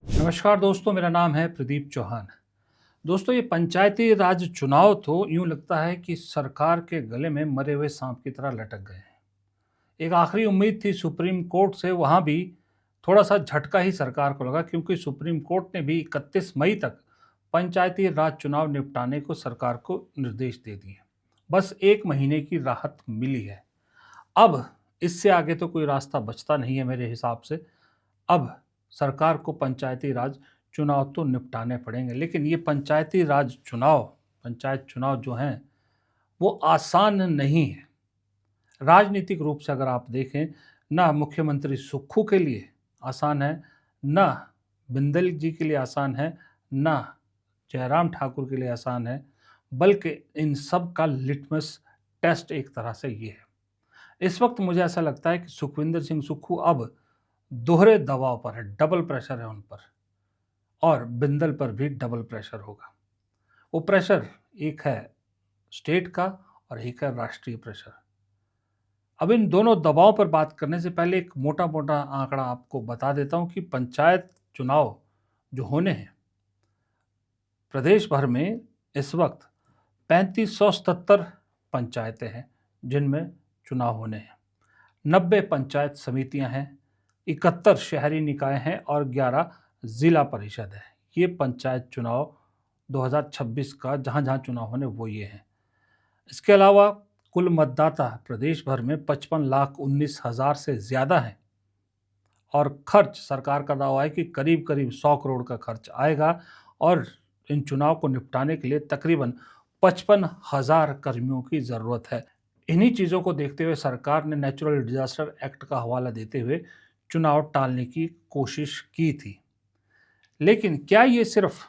नमस्कार दोस्तों, मेरा नाम है प्रदीप चौहान। दोस्तों, ये पंचायती राज चुनाव तो यूं लगता है कि सरकार के गले में मरे हुए सांप की तरह लटक गए हैं। एक आखिरी उम्मीद थी सुप्रीम कोर्ट से, वहां भी थोड़ा सा झटका ही सरकार को लगा, क्योंकि सुप्रीम कोर्ट ने भी 31 मई तक पंचायती राज चुनाव निपटाने को सरकार को निर्देश दे दिए। बस 1 महीने की राहत मिली है। अब इससे आगे तो कोई रास्ता बचता नहीं है मेरे हिसाब से। अब सरकार को पंचायती राज चुनाव तो निपटाने पड़ेंगे, लेकिन ये पंचायती राज चुनाव, पंचायत चुनाव जो हैं वो आसान नहीं है। राजनीतिक रूप से अगर आप देखें, ना मुख्यमंत्री सुक्खू के लिए आसान है, ना बिंदल जी के लिए आसान है, ना जयराम ठाकुर के लिए आसान है, बल्कि इन सब का लिटमस टेस्ट एक तरह से ये है। इस वक्त मुझे ऐसा लगता है कि सुखविंदर सिंह सुक्खू अब दोहरे दबाव पर है, डबल प्रेशर है उन पर, और बिंदल पर भी डबल प्रेशर होगा। वो प्रेशर एक है स्टेट का और एक है राष्ट्रीय प्रेशर। अब इन दोनों दबाव पर बात करने से पहले एक मोटा मोटा आंकड़ा आपको बता देता हूं कि पंचायत चुनाव जो होने हैं प्रदेश भर में, इस वक्त 3577 पंचायतें हैं जिनमें चुनाव होने हैं। 90 पंचायत समितियां हैं, 71 शहरी निकाय हैं और 11 जिला परिषद है। ये पंचायत चुनाव 2026 का जहां जहां चुनाव होने वो ये हैं। इसके अलावा कुल मतदाता प्रदेश भर में 55,19,000 से ज़्यादा हैं, और खर्च सरकार का दावा है कि करीब करीब 100 करोड़ का खर्च आएगा, और इन चुनाव को निपटाने के लिए तकरीबन 55,000 कर्मियों की ज़रूरत है। इन्हीं चीज़ों को देखते हुए सरकार ने नेचुरल डिजास्टर एक्ट का हवाला देते हुए चुनाव टालने की कोशिश की थी। लेकिन क्या ये सिर्फ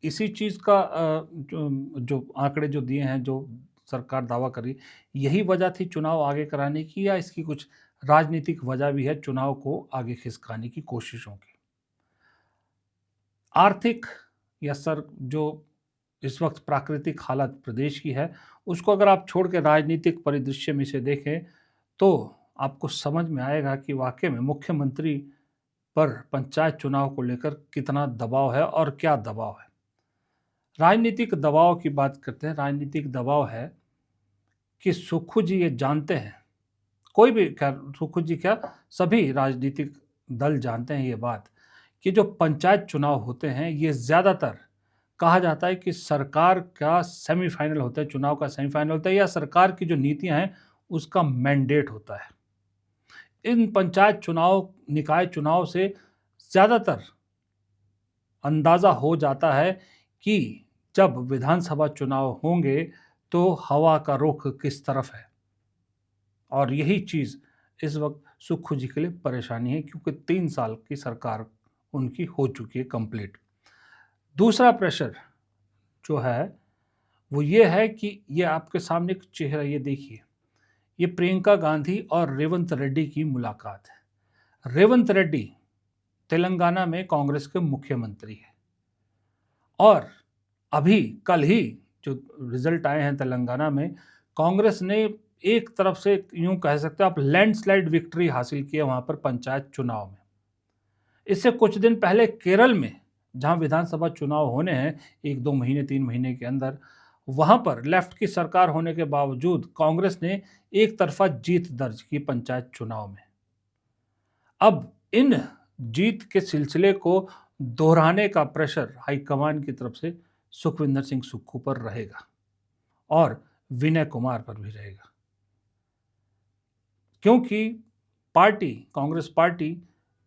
इसी चीज़ का जो आंकड़े जो दिए हैं, जो सरकार दावा कर रही, यही वजह थी चुनाव आगे कराने की, या इसकी कुछ राजनीतिक वजह भी है चुनाव को आगे खिसकाने की कोशिशों की? आर्थिक या सर जो इस वक्त प्राकृतिक हालत प्रदेश की है, उसको अगर आप छोड़ के राजनीतिक परिदृश्य में से देखें तो आपको समझ में आएगा कि वाकई में मुख्यमंत्री पर पंचायत चुनाव को लेकर कितना दबाव है और क्या दबाव है। राजनीतिक दबाव की बात करते हैं। राजनीतिक दबाव है कि सुक्खू जी ये जानते हैं, कोई भी क्या, सुक्खू जी क्या, सभी राजनीतिक दल जानते हैं ये बात, कि जो पंचायत चुनाव होते हैं ये ज़्यादातर कहा जाता है कि सरकार का सेमीफाइनल होता है, चुनाव का सेमीफाइनल होता है, या सरकार की जो नीतियां हैं उसका मैंडेट होता है। इन पंचायत चुनाव, निकाय चुनाव से ज़्यादातर अंदाज़ा हो जाता है कि जब विधानसभा चुनाव होंगे तो हवा का रुख किस तरफ है, और यही चीज़ इस वक्त सुक्खू जी के लिए परेशानी है, क्योंकि 3 साल की सरकार उनकी हो चुकी है कंप्लीट। दूसरा प्रेशर जो है वो ये है कि ये आपके सामने एक चेहरा, ये देखिए, ये प्रियंका गांधी और रेवंत रेड्डी की मुलाकात है। रेवंत रेड्डी तेलंगाना में कांग्रेस के मुख्यमंत्री है, और अभी कल ही जो रिजल्ट आए हैं तेलंगाना में, कांग्रेस ने एक तरफ से यूं कह सकते हैं आप लैंडस्लाइड विक्ट्री हासिल की है वहां पर पंचायत चुनाव में। इससे कुछ दिन पहले केरल में, जहां विधानसभा चुनाव होने हैं 1-2 महीने 3 महीने के अंदर, वहां पर लेफ्ट की सरकार होने के बावजूद कांग्रेस ने एक तरफा जीत दर्ज की पंचायत चुनाव में। अब इन जीत के सिलसिले को दोहराने का प्रेशर हाईकमान की तरफ से सुखविंदर सिंह सुक्खू पर रहेगा, और विनय कुमार पर भी रहेगा, क्योंकि पार्टी, कांग्रेस पार्टी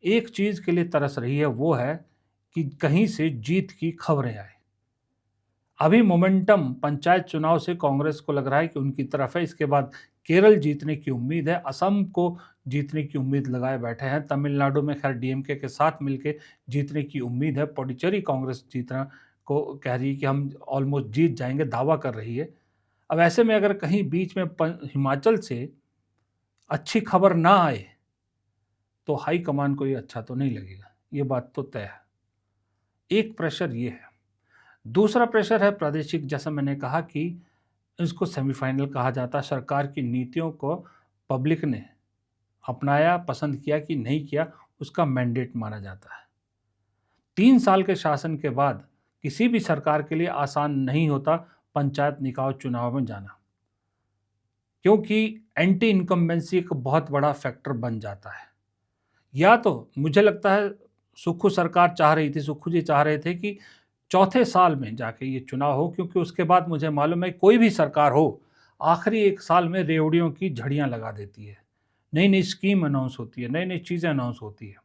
एक चीज के लिए तरस रही है, वो है कि कहीं से जीत की खबरें आए। अभी मोमेंटम पंचायत चुनाव से कांग्रेस को लग रहा है कि उनकी तरफ है। इसके बाद केरल जीतने की उम्मीद है, असम को जीतने की उम्मीद लगाए बैठे हैं, तमिलनाडु में खैर डीएमके के साथ मिलकर जीतने की उम्मीद है, पुडुचेरी कांग्रेस जीतना को कह रही है कि हम ऑलमोस्ट जीत जाएंगे, दावा कर रही है। अब ऐसे में अगर कहीं बीच में हिमाचल से अच्छी खबर ना आए तो हाई कमान को ये अच्छा तो नहीं लगेगा, ये बात तो तय है। एक प्रेशर ये है। दूसरा प्रेशर है प्रादेशिक, जैसा मैंने कहा कि इसको सेमीफाइनल कहा जाता है। सरकार की नीतियों को पब्लिक ने अपनाया, पसंद किया कि नहीं किया, उसका मैंडेट माना जाता है। 3 साल के शासन के बाद किसी भी सरकार के लिए आसान नहीं होता पंचायत निकाय चुनाव में जाना, क्योंकि एंटी इनकम्बेंसी एक बहुत बड़ा फैक्टर बन जाता है। या तो मुझे लगता है सुक्खू सरकार चाह रही थी, सुक्खू जी चाह रहे थे कि चौथे साल में जाके ये चुनाव हो, क्योंकि उसके बाद मुझे मालूम है कोई भी सरकार हो, आखिरी 1 साल में रेवड़ियों की झड़ियाँ लगा देती है, नई नई स्कीम अनाउंस होती है, नई नई चीज़ें अनाउंस होती है।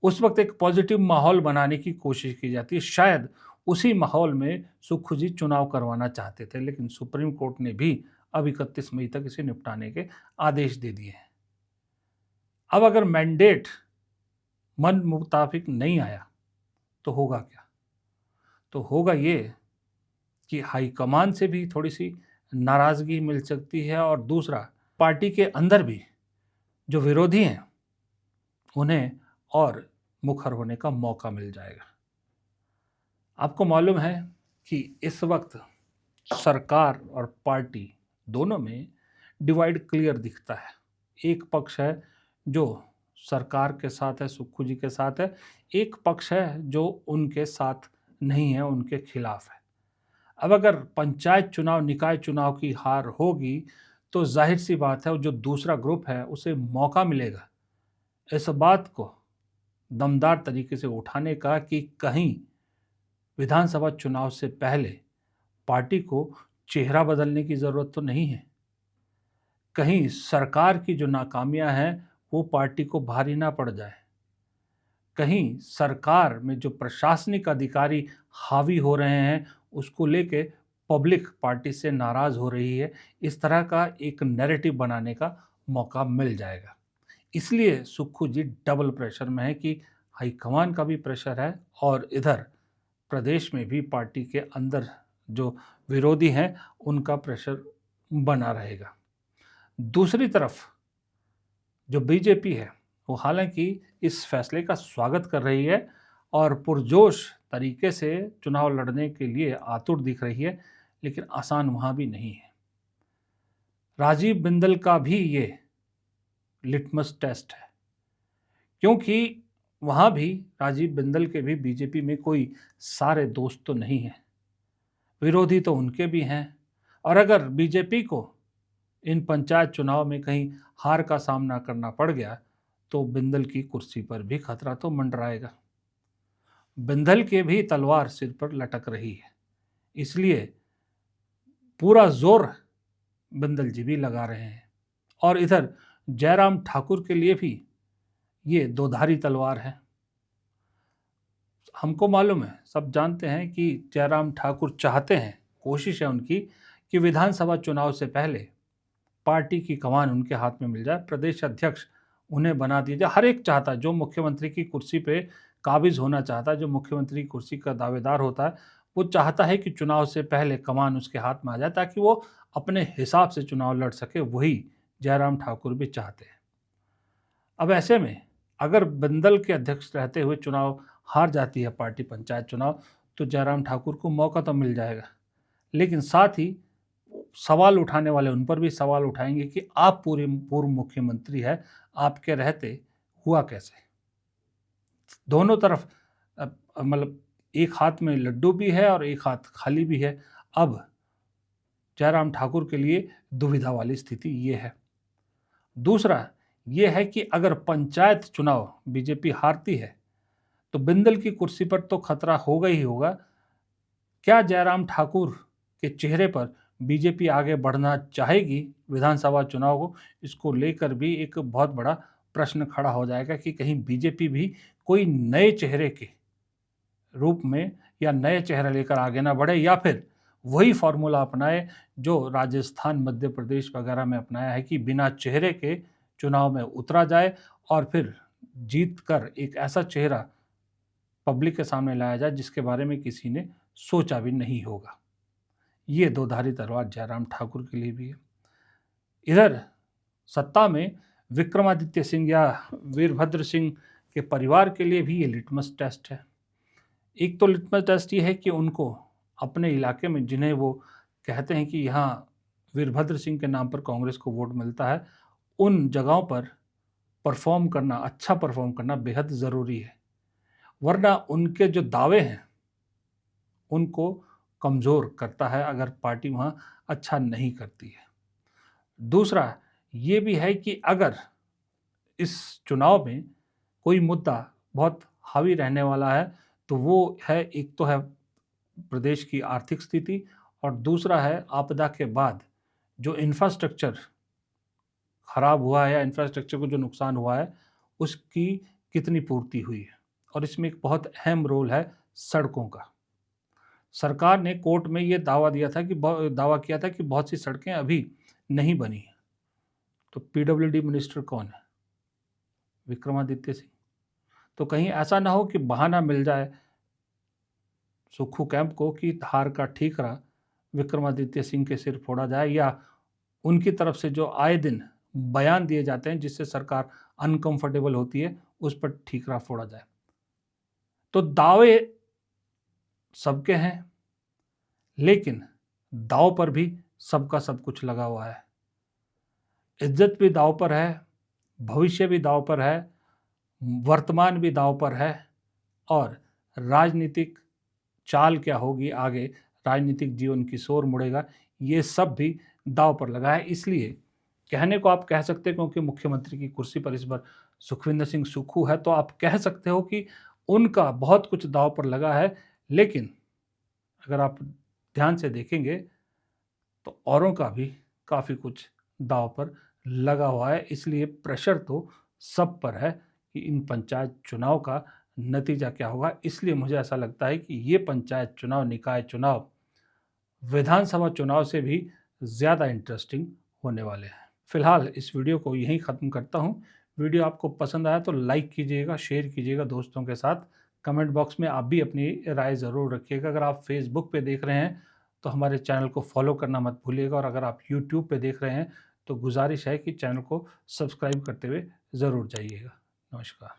उस वक्त एक पॉजिटिव माहौल बनाने की कोशिश की जाती है। शायद उसी माहौल में सुक्खू जी चुनाव करवाना चाहते थे, लेकिन सुप्रीम कोर्ट ने भी अब 31 मई तक इसे निपटाने के आदेश दे दिए हैं। अब अगर मैंडेट मन मुताबिक नहीं आया तो होगा क्या? तो होगा ये कि हाईकमान से भी थोड़ी सी नाराज़गी मिल सकती है, और दूसरा पार्टी के अंदर भी जो विरोधी हैं उन्हें और मुखर होने का मौका मिल जाएगा। आपको मालूम है कि इस वक्त सरकार और पार्टी दोनों में डिवाइड क्लियर दिखता है। एक पक्ष है जो सरकार के साथ है, सुक्खू जी के साथ है, एक पक्ष है जो उनके साथ नहीं है, उनके खिलाफ है। अब अगर पंचायत चुनाव, निकाय चुनाव की हार होगी तो जाहिर सी बात है जो दूसरा ग्रुप है उसे मौका मिलेगा इस बात को दमदार तरीके से उठाने का कि कहीं विधानसभा चुनाव से पहले पार्टी को चेहरा बदलने की ज़रूरत तो नहीं है, कहीं सरकार की जो नाकामियां हैं वो पार्टी को भारी ना पड़ जाए, कहीं सरकार में जो प्रशासनिक अधिकारी हावी हो रहे हैं उसको लेके पब्लिक पार्टी से नाराज़ हो रही है, इस तरह का एक नैरेटिव बनाने का मौका मिल जाएगा। इसलिए सुक्खू जी डबल प्रेशर में है कि हाईकमान का भी प्रेशर है और इधर प्रदेश में भी पार्टी के अंदर जो विरोधी हैं उनका प्रेशर बना रहेगा। दूसरी तरफ जो बीजेपी है वो हालांकि इस फैसले का स्वागत कर रही है और पुरजोश तरीके से चुनाव लड़ने के लिए आतुर दिख रही है, लेकिन आसान वहाँ भी नहीं है। राजीव बिंदल का भी ये लिटमस टेस्ट है, क्योंकि वहाँ भी राजीव बिंदल के भी बीजेपी में कोई सारे दोस्त तो नहीं हैं, विरोधी तो उनके भी हैं, और अगर बीजेपी को इन पंचायत चुनाव में कहीं हार का सामना करना पड़ गया तो बिंदल की कुर्सी पर भी खतरा तो मंडराएगा। बिंदल के भी तलवार सिर पर लटक रही है, इसलिए पूरा जोर बिंदल जी भी लगा रहे हैं। और इधर जयराम ठाकुर के लिए भी ये दोधारी तलवार है। हमको मालूम है, सब जानते हैं कि जयराम ठाकुर चाहते हैं, कोशिश है उनकी कि विधानसभा चुनाव से पहले पार्टी की कमान उनके हाथ में मिल जाए, प्रदेश अध्यक्ष उन्हें बना दिया जाए। हर एक चाहता है, जो मुख्यमंत्री की कुर्सी पे काबिज होना चाहता है, जो मुख्यमंत्री की कुर्सी का दावेदार होता है, वो चाहता है कि चुनाव से पहले कमान उसके हाथ में आ जाए ताकि वो अपने हिसाब से चुनाव लड़ सके। वही जयराम ठाकुर भी चाहते हैं। अब ऐसे में अगर बिंदल के अध्यक्ष रहते हुए चुनाव हार जाती है पार्टी पंचायत चुनाव, तो जयराम ठाकुर को मौका तो मिल जाएगा, लेकिन साथ ही सवाल उठाने वाले उन पर भी सवाल उठाएंगे कि आप पूर्व मुख्यमंत्री है, आपके रहते हुआ कैसे। दोनों तरफ मतलब एक हाथ में लड्डू भी है और एक हाथ खाली भी है। अब जयराम ठाकुर के लिए दुविधा वाली स्थिति ये है। दूसरा ये है कि अगर पंचायत चुनाव बीजेपी हारती है तो बिंदल की कुर्सी पर तो खतरा होगा ही होगा। क्या जयराम ठाकुर के चेहरे पर बीजेपी आगे बढ़ना चाहेगी विधानसभा चुनाव को, इसको लेकर भी एक बहुत बड़ा प्रश्न खड़ा हो जाएगा कि कहीं बीजेपी भी कोई नए चेहरे के रूप में या नए चेहरा लेकर आगे ना बढ़े, या फिर वही फॉर्मूला अपनाए जो राजस्थान, मध्य प्रदेश वगैरह में अपनाया है कि बिना चेहरे के चुनाव में उतरा जाए और फिर जीत कर एक ऐसा चेहरा पब्लिक के सामने लाया जाए जिसके बारे में किसी ने सोचा भी नहीं होगा। ये दोधारी तलवार जयराम ठाकुर के लिए भी है। इधर सत्ता में विक्रमादित्य सिंह या वीरभद्र सिंह के परिवार के लिए भी ये लिटमस टेस्ट है। एक तो लिटमस टेस्ट ये है कि उनको अपने इलाके में, जिन्हें वो कहते हैं कि यहाँ वीरभद्र सिंह के नाम पर कांग्रेस को वोट मिलता है, उन जगहों पर परफॉर्म करना, अच्छा परफॉर्म करना बेहद ज़रूरी है। वरना उनके जो दावे हैं उनको कमज़ोर करता है अगर पार्टी वहाँ अच्छा नहीं करती है। दूसरा ये भी है कि अगर इस चुनाव में कोई मुद्दा बहुत हावी रहने वाला है तो वो है, एक तो है प्रदेश की आर्थिक स्थिति और दूसरा है आपदा के बाद जो इंफ्रास्ट्रक्चर खराब हुआ है या इंफ्रास्ट्रक्चर को जो नुकसान हुआ है उसकी कितनी पूर्ति हुई है। और इसमें एक बहुत अहम रोल है सड़कों का। सरकार ने कोर्ट में ये दावा किया था कि बहुत सी सड़कें अभी नहीं बनी हैं। तो पीडब्ल्यूडी मिनिस्टर कौन है? विक्रमादित्य सिंह। तो कहीं ऐसा ना हो कि बहाना मिल जाए सुक्खू कैंप को कि धार का ठीकरा विक्रमादित्य सिंह के सिर फोड़ा जाए, या उनकी तरफ से जो आए दिन बयान दिए जाते हैं जिससे सरकार अनकंफर्टेबल होती है उस पर ठीकरा फोड़ा जाए। तो दावे सबके हैं, लेकिन दाव पर भी सबका सब कुछ लगा हुआ है। इज्जत भी दाव पर है, भविष्य भी दाव पर है, वर्तमान भी दाव पर है, और राजनीतिक चाल क्या होगी आगे, राजनीतिक जीवन की शोर मुड़ेगा, ये सब भी दाव पर लगा है। इसलिए कहने को आप कह सकते हैं, क्योंकि मुख्यमंत्री की कुर्सी पर इस बार सुखविंदर सिंह सुक्खू है, तो आप कह सकते हो कि उनका बहुत कुछ दाव पर लगा है। लेकिन अगर आप ध्यान से देखेंगे तो औरों का भी काफ़ी कुछ दाव पर लगा हुआ है। इसलिए प्रेशर तो सब पर है कि इन पंचायत चुनाव का नतीजा क्या होगा। इसलिए मुझे ऐसा लगता है कि ये पंचायत चुनाव, निकाय चुनाव विधानसभा चुनाव से भी ज़्यादा इंटरेस्टिंग होने वाले हैं। फिलहाल इस वीडियो को यहीं ख़त्म करता हूँ। वीडियो आपको पसंद आया तो लाइक कीजिएगा, शेयर कीजिएगा दोस्तों के साथ। कमेंट बॉक्स में आप भी अपनी राय ज़रूर रखिएगा। अगर आप फेसबुक पे देख रहे हैं तो हमारे चैनल को फॉलो करना मत भूलिएगा, और अगर आप यूट्यूब पे देख रहे हैं तो गुजारिश है कि चैनल को सब्सक्राइब करते हुए ज़रूर जाइएगा। नमस्कार।